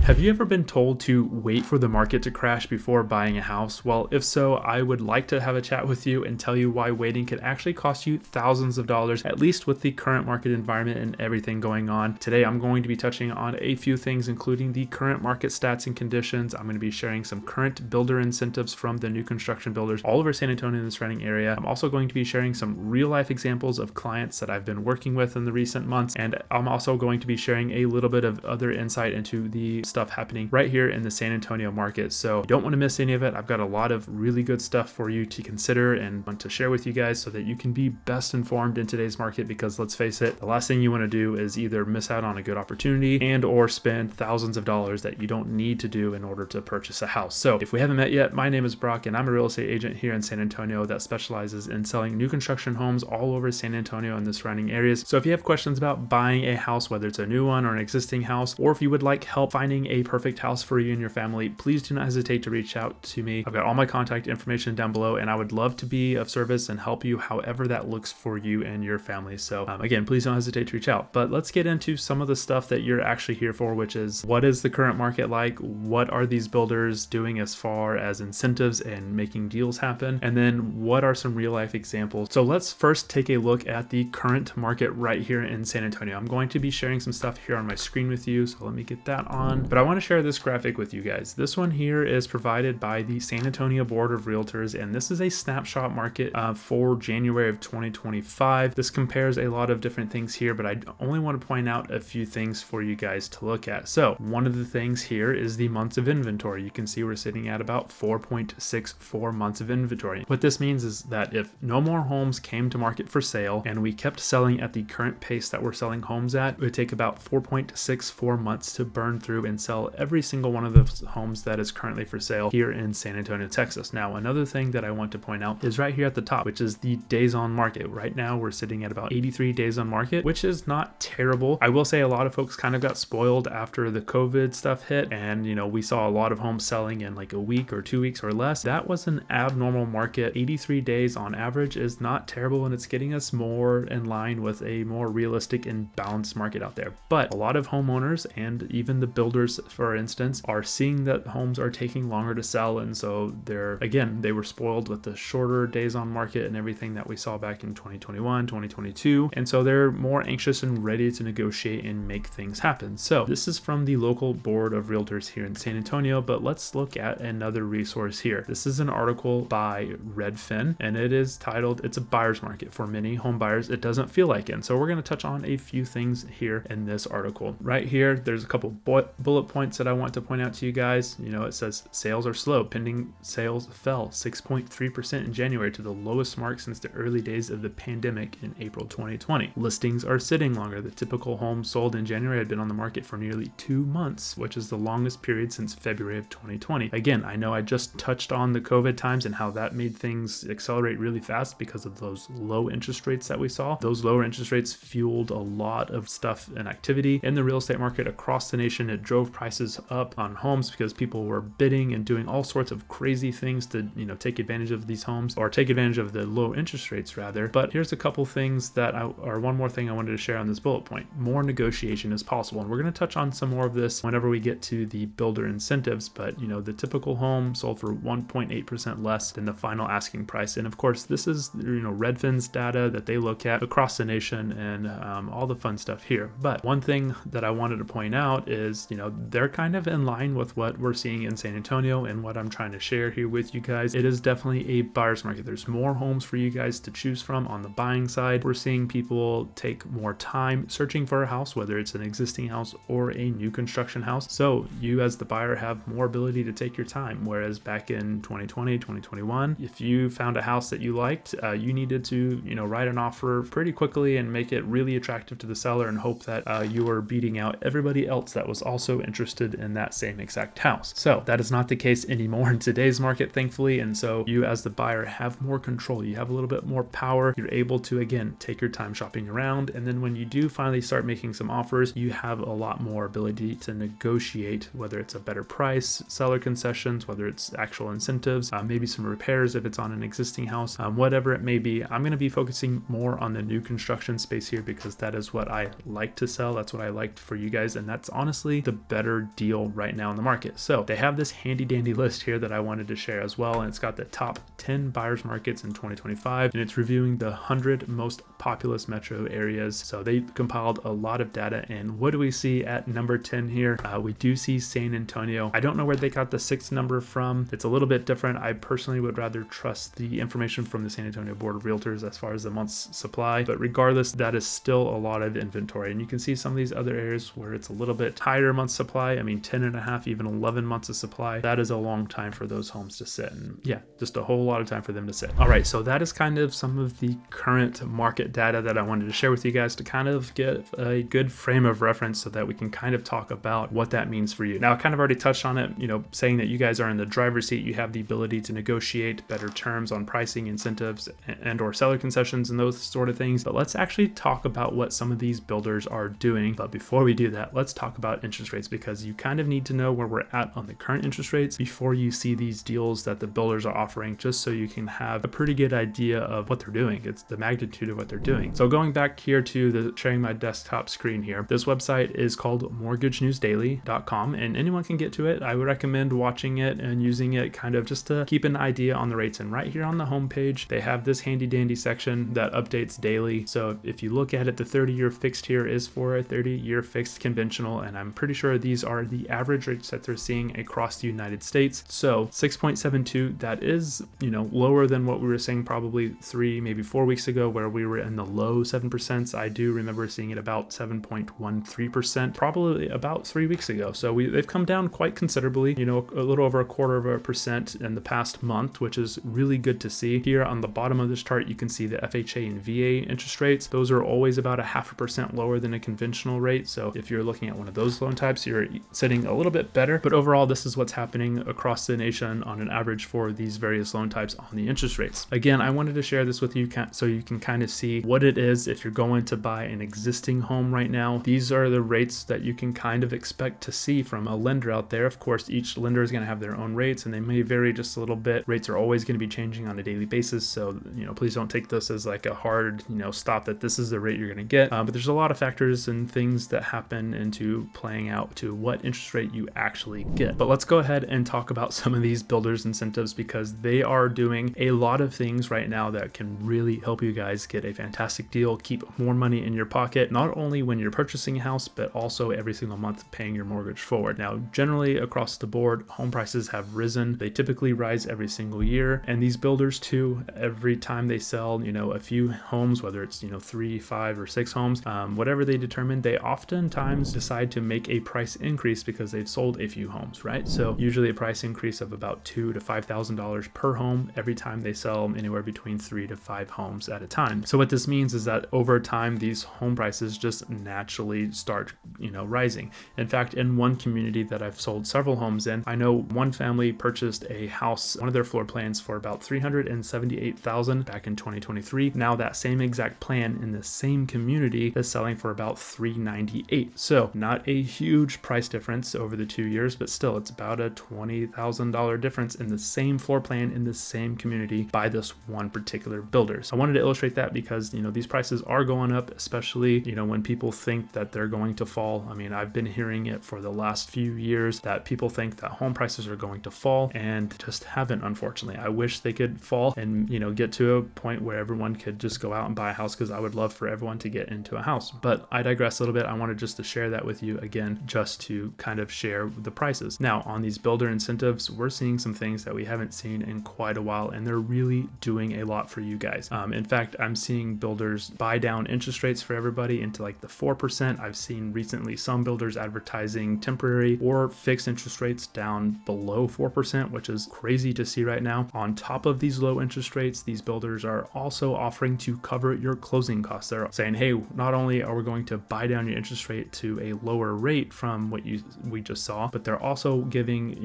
Have you ever been told to wait for the market to crash before buying a house? Well, if so, I would like to have a chat with you and tell you why waiting could actually cost you thousands of dollars, at least with the current market environment and everything going on. Today, I'm going to be touching on a few things, including the current market stats and conditions. I'm going to be sharing some current builder incentives from the new construction builders all over San Antonio and the surrounding area. I'm also going to be sharing some real life examples of clients that I've been working with in the recent months. And I'm also going to be sharing a little bit of other insight into the stuff happening right here in the San Antonio market. So you don't want to miss any of it. I've got a lot of really good stuff for you to consider and want to share with you guys so that you can be best informed in today's market, because let's face it, the last thing you want to do is either miss out on a good opportunity and or spend thousands of dollars that you don't need to do in order to purchase a house. So if we haven't met yet, my name is Brock and I'm a real estate agent here in San Antonio that specializes in selling new construction homes all over San Antonio and the surrounding areas. So if you have questions about buying a house, whether it's a new one or an existing house, or if you would like help finding a perfect house for you and your family, please do not hesitate to reach out to me. I've got all my contact information down below and I would love to be of service and help you however that looks for you and your family. So again, please don't hesitate to reach out. But let's get into some of the stuff that you're actually here for, which is what is the current market like? What are these builders doing as far as incentives and making deals happen? And then what are some real life examples? So let's first take a look at the current market right here in San Antonio. I'm going to be sharing some stuff here on my screen with you. So let me get that on. But I want to share this graphic with you guys. This one here is provided by the San Antonio Board of Realtors, and this is a snapshot market for January of 2025. This compares a lot of different things here, but I only want to point out a few things for you guys to look at. So one of the things here is the months of inventory. You can see we're sitting at about 4.64 months of inventory. What this means is that if no more homes came to market for sale and we kept selling at the current pace that we're selling homes at, it would take about 4.64 months to burn through and sell every single one of those homes that is currently for sale here in San Antonio, Texas. Now, another thing that I want to point out is right here at the top, which is the days on market. Right now, we're sitting at about 83 days on market, which is not terrible. I will say a lot of folks kind of got spoiled after the COVID stuff hit, and we saw a lot of homes selling in like a week or 2 weeks or less. That was an abnormal market. 83 days on average is not terrible, and it's getting us more in line with a more realistic and balanced market out there. But a lot of homeowners and even the builders, for instance, are seeing that homes are taking longer to sell, and so they were spoiled with the shorter days on market and everything that we saw back in 2021, 2022, and so they're more anxious and ready to negotiate and make things happen. So this is from the local board of realtors here in San Antonio, but let's look at another resource here. This is an article by Redfin, and it is titled, "It's a buyer's market for many home buyers. It doesn't feel like it." And so we're going to touch on a few things here in this article. Right here, there's a couple bullet points that I want to point out to you guys. It says sales are slow. Pending sales fell 6.3% in January to the lowest mark since the early days of the pandemic in April 2020. Listings are sitting longer. The typical home sold in January had been on the market for nearly 2 months, which is the longest period since February of 2020. Again, I know I just touched on the COVID times and how that made things accelerate really fast because of those low interest rates that we saw. Those lower interest rates fueled a lot of stuff and activity in the real estate market across the nation. It drove prices up on homes because people were bidding and doing all sorts of crazy things to take advantage of these homes, or take advantage of the low interest rates rather. But here's a couple things one more thing I wanted to share on this bullet point. More negotiation is possible, and we're going to touch on some more of this whenever we get to the builder incentives. But the typical home sold for 1.8% less than the final asking price, and of course this is Redfin's data that they look at across the nation and all the fun stuff here. But one thing that I wanted to point out is they're kind of in line with what we're seeing in San Antonio and what I'm trying to share here with you guys. It is definitely a buyer's market. There's more homes for you guys to choose from on the buying side. We're seeing people take more time searching for a house, whether it's an existing house or a new construction house. So you as the buyer have more ability to take your time, whereas back in 2020, 2021, if you found a house that you liked, you needed to write an offer pretty quickly and make it really attractive to the seller and hope that you were beating out everybody else that was also interested in that same exact house. So that is not the case anymore in today's market, thankfully. And so you as the buyer have more control. You have a little bit more power. You're able to, again, take your time shopping around. And then when you do finally start making some offers, you have a lot more ability to negotiate, whether it's a better price, seller concessions, whether it's actual incentives, maybe some repairs if it's on an existing house, whatever it may be. I'm going to be focusing more on the new construction space here because that is what I like to sell. That's what I liked for you guys. And that's honestly the better deal right now in the market. So they have this handy dandy list here that I wanted to share as well, and it's got the top 10 buyers markets in 2025, and it's reviewing the 100 most populous metro areas. So they compiled a lot of data, and what do we see at number 10 here? We do see San Antonio. I don't know where they got the 6th number from. It's a little bit different. I personally would rather trust the information from the San Antonio Board of Realtors as far as the month's supply, but regardless, that is still a lot of inventory. And you can see some of these other areas where it's a little bit higher month's supply. I mean, 10 and a half, even 11 months of supply. That is a long time for those homes to sit. And yeah, just a whole lot of time for them to sit. All right, so that is kind of some of the current market data that I wanted to share with you guys to kind of get a good frame of reference so that we can kind of talk about what that means for you. Now, I kind of already touched on it, saying that you guys are in the driver's seat. You have the ability to negotiate better terms on pricing, incentives, and or seller concessions and those sort of things. But let's actually talk about what some of these builders are doing. But before we do that, let's talk about interest rates, because you kind of need to know where we're at on the current interest rates before you see these deals that the builders are offering, just so you can have a pretty good idea of what they're doing. It's the magnitude of what they're doing. So going back here to the sharing my desktop screen here, this website is called mortgagenewsdaily.com, and anyone can get to it. I would recommend watching it and using it kind of just to keep an idea on the rates. And right here on the homepage, they have this handy dandy section that updates daily. So if you look at it, the 30-year fixed here is for a 30-year fixed conventional, and I'm pretty sure these are the average rates that they're seeing across the United States. So 6.72, that is, lower than what we were saying probably 3, maybe 4 weeks ago, where we were in the low 7%. I do remember seeing it about 7.13%, probably about 3 weeks ago. So they've come down quite considerably, a little over 1/4% in the past month, which is really good to see. Here on the bottom of this chart, you can see the FHA and VA interest rates. Those are always about 0.5% lower than a conventional rate. So if you're looking at one of those loan types, you're sitting a little bit better. But overall, this is what's happening across the nation on an average for these various loan types on the interest rates. Again, I wanted to share this with you so you can kind of see what it is if you're going to buy an existing home right now. These are the rates that you can kind of expect to see from a lender out there. Of course, each lender is going to have their own rates, and they may vary just a little bit. Rates are always going to be changing on a daily basis. So, please don't take this as like a hard, stop that this is the rate you're going to get. But there's a lot of factors and things that happen into playing out to what interest rate you actually get. But let's go ahead and talk about some of these builders incentives, because they are doing a lot of things right now that can really help you guys get a fantastic deal, keep more money in your pocket, not only when you're purchasing a house, but also every single month paying your mortgage forward. Now, generally across the board, home prices have risen. They typically rise every single year. And these builders too, every time they sell, a few homes, whether it's, 3, 5, or 6 homes, whatever they determine, they oftentimes decide to make a price increase because they've sold a few homes, right? So usually a price increase of about $2,000 to $5,000 per home every time they sell anywhere between 3 to 5 homes at a time. So what this means is that over time, these home prices just naturally start, rising. In fact, in one community that I've sold several homes in, I know one family purchased a house, one of their floor plans, for about $378,000 back in 2023. Now that same exact plan in the same community is selling for about $398,000. So not a huge price difference over the 2 years, but still it's about a $20,000 difference in the same floor plan in the same community by this one particular builder. So I wanted to illustrate that because, these prices are going up, especially, when people think that they're going to fall. I mean, I've been hearing it for the last few years that people think that home prices are going to fall and just haven't, unfortunately. I wish they could fall and, get to a point where everyone could just go out and buy a house, because I would love for everyone to get into a house. But I digress a little bit. I wanted just to share that with you again, just to kind of share the prices. Now, on these builder incentives, we're seeing some things that we haven't seen in quite a while, and they're really doing a lot for you guys. In fact, I'm seeing builders buy down interest rates for everybody into like the 4%. I've seen recently some builders advertising temporary or fixed interest rates down below 4%, which is crazy to see right now. On top of these low interest rates, these builders are also offering to cover your closing costs. They're saying, hey, not only are we going to buy down your interest rate to a lower rate from what we just saw, but they're also giving,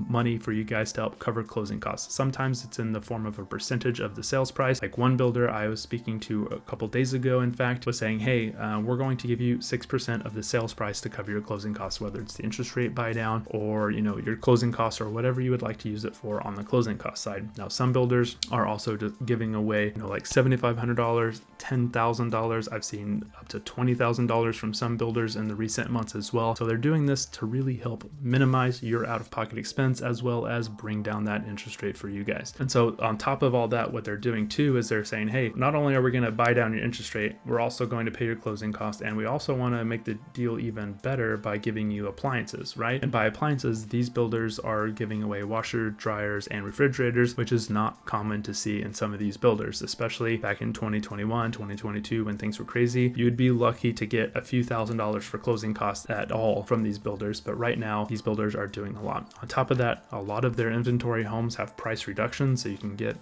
money for you guys to help cover closing costs. Sometimes it's in the form of a percentage of the sales price. Like one builder I was speaking to a couple days ago, in fact, was saying, hey, we're going to give you 6% of the sales price to cover your closing costs, whether it's the interest rate buy down or, your closing costs or whatever you would like to use it for on the closing cost side. Now, some builders are also just giving away, like $7,500, $10,000. I've seen up to $20,000 from some builders in the recent months as well. So they're doing this to really help minimize your out-of-pocket expense as well as bring down that interest rate for you guys. And so on top of all that, what they're doing too is they're saying, hey, not only are we going to buy down your interest rate, we're also going to pay your closing costs, and we also want to make the deal even better by giving you appliances, right? And by appliances, these builders are giving away washer, dryers, and refrigerators, which is not common to see in some of these builders, especially back in 2021, 2022, when things were crazy. You'd be lucky to get a few $1,000s for closing costs at all from these builders, but right now these builders are doing a lot. On top of that, a lot of their inventory homes have price reductions, so you can get,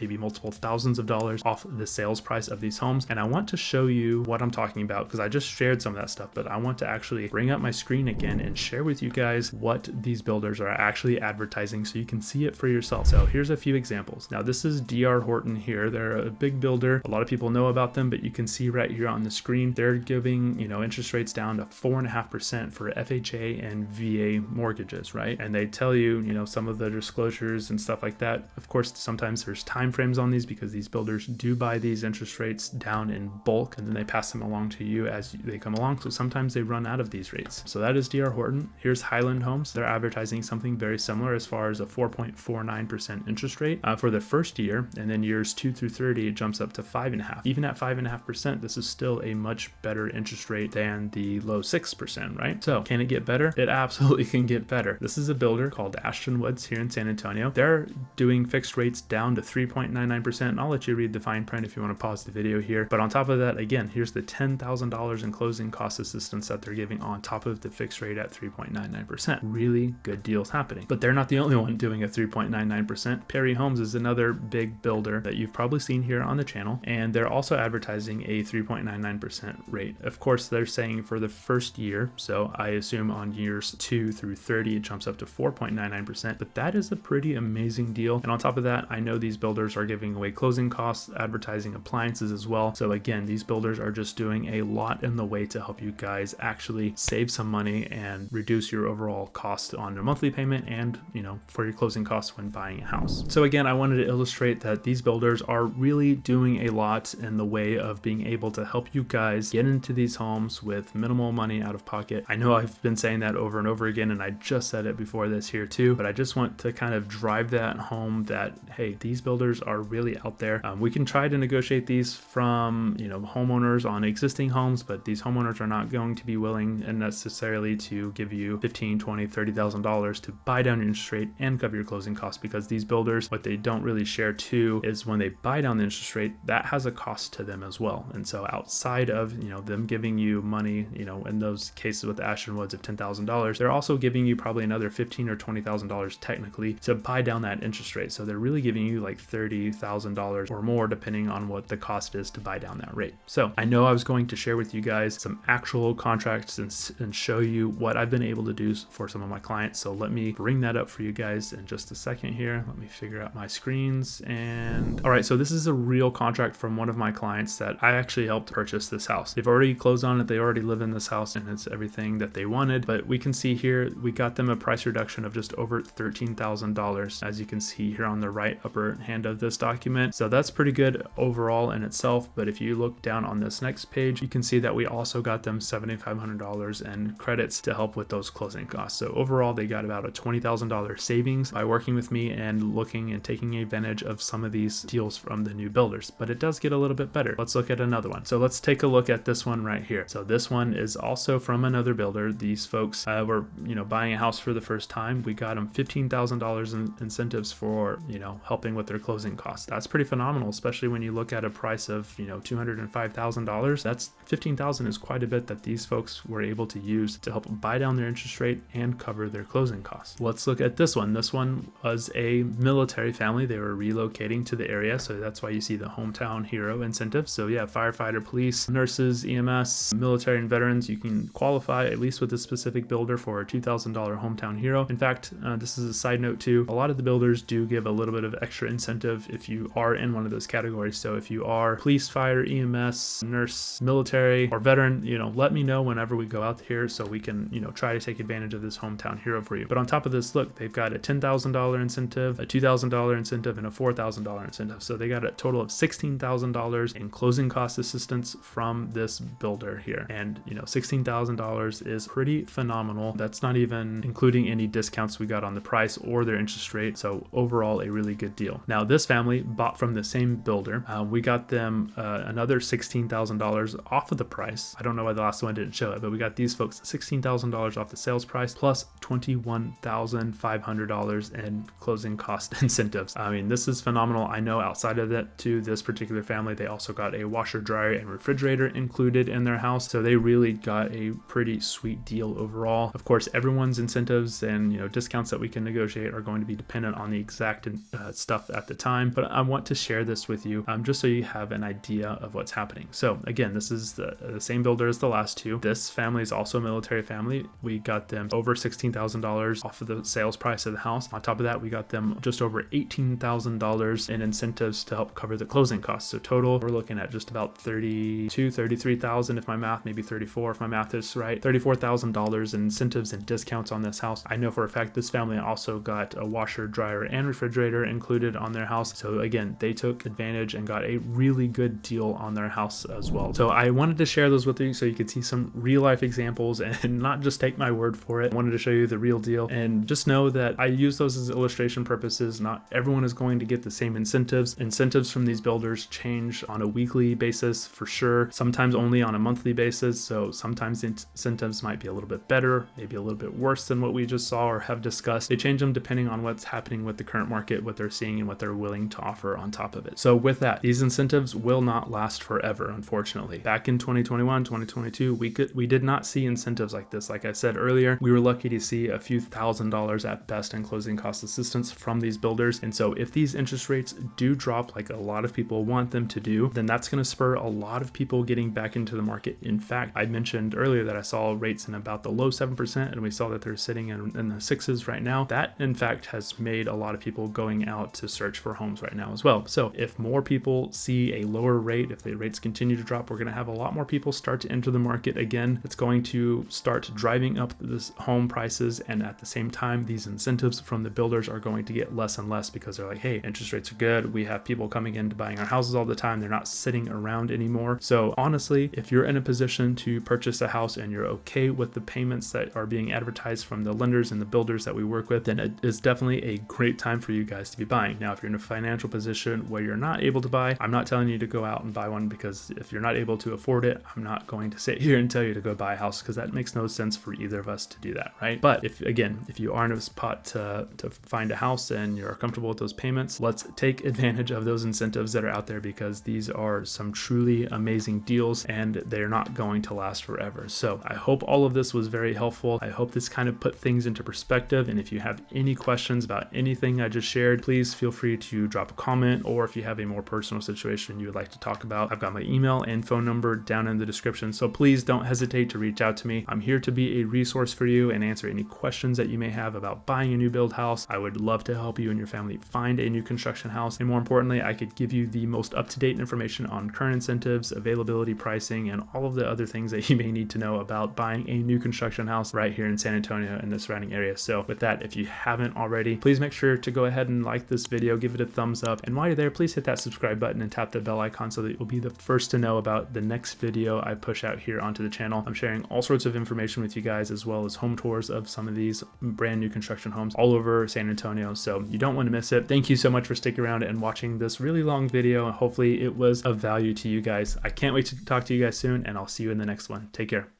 maybe multiple thousands of dollars off the sales price of these homes. And I want to show you what I'm talking about because I just shared some of that stuff, but I want to actually bring up my screen again and share with you guys what these builders are actually advertising so you can see it for yourself. So here's a few examples. Now this is D.R. Horton here. They're a big builder. A lot of people know about them, but you can see right here on the screen, they're giving, interest rates down to 4.5% for FHA and VA mortgages, right? And they tell you, some of the disclosures and stuff like that. Of course, sometimes there's time frames on these because these builders do buy these interest rates down in bulk and then they pass them along to you as they come along. So sometimes they run out of these rates. So that is D.R. Horton. Here's Highland Homes. They're advertising something very similar as far as a 4.49% interest rate for the first year, and then years 2 through 30 it jumps up to 5.5%. Even at 5.5%, this is still a much better interest rate than the low 6%, right? So can it get better? It absolutely can get better. This is a builder called Ashton Woods here in San Antonio. They're doing fixed rates down to 3.99%, and I'll let you read the fine print if you want to pause the video here. But on top of that, again, here's the $10,000 in closing cost assistance that they're giving on top of the fixed rate at 3.99%. Really good deals happening. But they're not the only one doing a 3.99%. Perry Homes is another big builder that you've probably seen here on the channel, and they're also advertising a 3.99% rate. Of course, they're saying for the first year, so I assume on years 2 through 30 it jumps up to 4.99%, but that is a pretty amazing deal. And on top of that, I know these builders are giving away closing costs, advertising appliances as well. So again, these builders are just doing a lot in the way to help you guys actually save some money and reduce your overall cost on your monthly payment and, for your closing costs when buying a house. So again, I wanted to illustrate that these builders are really doing a lot in the way of being able to help you guys get into these homes with minimal money out of pocket. I know I've been saying that over and over again, and I just said it before this here too, but I just want to kind of drive that home that, hey, these builders are really out there. We can try to negotiate these from, homeowners on existing homes, but these homeowners are not going to be willing and necessarily to give you $15,000, $20,000, $30,000 to buy down your interest rate and cover your closing costs, because these builders, what they don't really share too is when they buy down the interest rate, that has a cost to them as well. And so outside of, them giving you money, in those cases with the Ashton Woods of $10,000, they're also giving you probably another $15,000 or $20,000 technically to buy down that interest rate. So they're really giving you like $30,000 or more depending on what the cost is to buy down that rate. So I know I was going to share with you guys some actual contracts and show you what I've been able to do for some of my clients. So let me bring that up for you guys in just a second here. Let me figure out my screens. And all right, so this is a real contract from one of my clients that I actually helped purchase this house. They've already closed on it. They already live in this house and it's everything that they wanted. But we can see here, we got them a price reduction of just over $13,000, as you can see here on the right upper hand of this document. So that's pretty good overall in itself. But if you look down on this next page, you can see that we also got them $7,500 in credits to help with those closing costs. So overall, they got about a $20,000 savings by working with me and looking and taking advantage of some of these deals from the new builders. But it does get a little bit better. Let's look at another one. So let's take a look at this one right here. So this one is also from another builder. These folks were, buying a house for the first time. We got them $15,000 in incentives for, helping with their closing costs. That's pretty phenomenal, especially when you look at a price of, $205,000. That's $15,000 is quite a bit that these folks were able to use to help buy down their interest rate and cover their closing costs. Let's look at this one. This one was a military family. They were relocating to the area, so that's why you see the hometown hero incentive. So yeah, firefighter, police, nurses, EMS, military and veterans, you can qualify at least with a specific builder for a $2,000 hometown hero. In fact, this is a side note too, a lot of the builders do give a little bit of extra incentive if you are in one of those categories. So if you are police, fire, EMS, nurse, military, or veteran, let me know whenever we go out here so we can, try to take advantage of this hometown hero for you. But on top of this, look, they've got a $10,000 incentive, a $2,000 incentive, and a $4,000 incentive. So they got a total of $16,000 in closing cost assistance from this builder here. And, $16,000 is pretty phenomenal. That's not even including any discounts we got on the price or their interest rate. So overall, a really good deal. Now, this family bought from the same builder. We got them another $16,000 off of the price. I don't know why the last one didn't show it, but we got these folks $16,000 off the sales price plus $21,500 in closing cost incentives. I mean, this is phenomenal. I know outside of that too, this particular family, they also got a washer, dryer, and refrigerator included in their house. So they really got a pretty sweet deal overall. Of course, everyone's incentives and discounts that we can negotiate are going to be dependent on the exact stuff at the time. But I want to share this with you just so you have an idea of what's happening. So again, this is the same builder as the last two. This family is also a military family. We got them over $16,000 off of the sales price of the house. On top of that, we got them just over $18,000 in incentives to help cover the closing costs. So total, we're looking at just about $33,000 if my math, maybe 34 if my math is right, $34,000 in incentives and discounts on this house. I know for a fact this family also got a washer, dryer, and refrigerator included on their house. So again, they took advantage and got a really good deal on their house as well. So I wanted to share those with you so you could see some real life examples and not just take my word for it. I wanted to show you the real deal, and just know that I use those as illustration purposes. Not everyone is going to get the same incentives. Incentives from these builders change on a weekly basis for sure, sometimes only on a monthly basis. So sometimes the incentives might be a little bit better, maybe a little bit worse than what we just saw or have discussed. They change them depending on what's happening with the current market, what they're seeing, and what they're willing to offer on top of it. So with that, these incentives will not last forever, unfortunately. Back in 2021, 2022, we did not see incentives like this. Like I said earlier, we were lucky to see a few $1,000s at best in closing cost assistance from these builders. And so if these interest rates do drop like a lot of people want them to do, then that's going to spur a lot of people getting back into the market. In fact, I mentioned earlier that I saw rates in about the low 7%, and we saw that they're sitting in the 6s right now. That in fact has made a lot of people going out to search for homes right now as well. So if more people see a lower rate, if the rates continue to drop, we're going to have a lot more people start to enter the market again. It's going to start driving up this home prices, and at the same time, these incentives from the builders are going to get less and less because they're like, hey, interest rates are good. We have people coming in to buying our houses all the time. They're not sitting around anymore. So honestly, if you're in a position to purchase a house and you're okay with the payments that are being advertised from the lenders and the builders that we work with, then it is definitely a great time for you guys to be buying. Now, if you're in a financial position where you're not able to buy, I'm not telling you to go out and buy one, because if you're not able to afford it, I'm not going to sit here and tell you to go buy a house, because that makes no sense for either of us to do that, right? But if you are in a spot to find a house and you're comfortable with those payments, let's take advantage of those incentives that are out there, because these are some truly amazing deals and they're not going to last forever. So I hope all of this was very helpful. I hope this kind of put things into perspective. And if you have any questions about anything I just shared, please feel free to drop a comment, or if you have a more personal situation you would like to talk about, I've got my email and phone number down in the description. So please don't hesitate to reach out to me. I'm here to be a resource for you and answer any questions that you may have about buying a new build house. I would love to help you and your family find a new construction house. And more importantly, I could give you the most up-to-date information on current incentives, availability, pricing, and all of the other things that you may need to know about buying a new construction house right here in San Antonio and the surrounding area. So with that, if you haven't already, please make sure to go ahead and like this video, give it a thumbs up. And while you're there, please hit that subscribe button and tap the bell icon so that you'll be the first to know about the next video I push out here onto the channel. I'm sharing all sorts of information with you guys, as well as home tours of some of these brand new construction homes all over San Antonio. So you don't want to miss it. Thank you so much for sticking around and watching this really long video. Hopefully it was of value to you guys. I can't wait to talk to you guys soon, and I'll see you in the next one. Take care.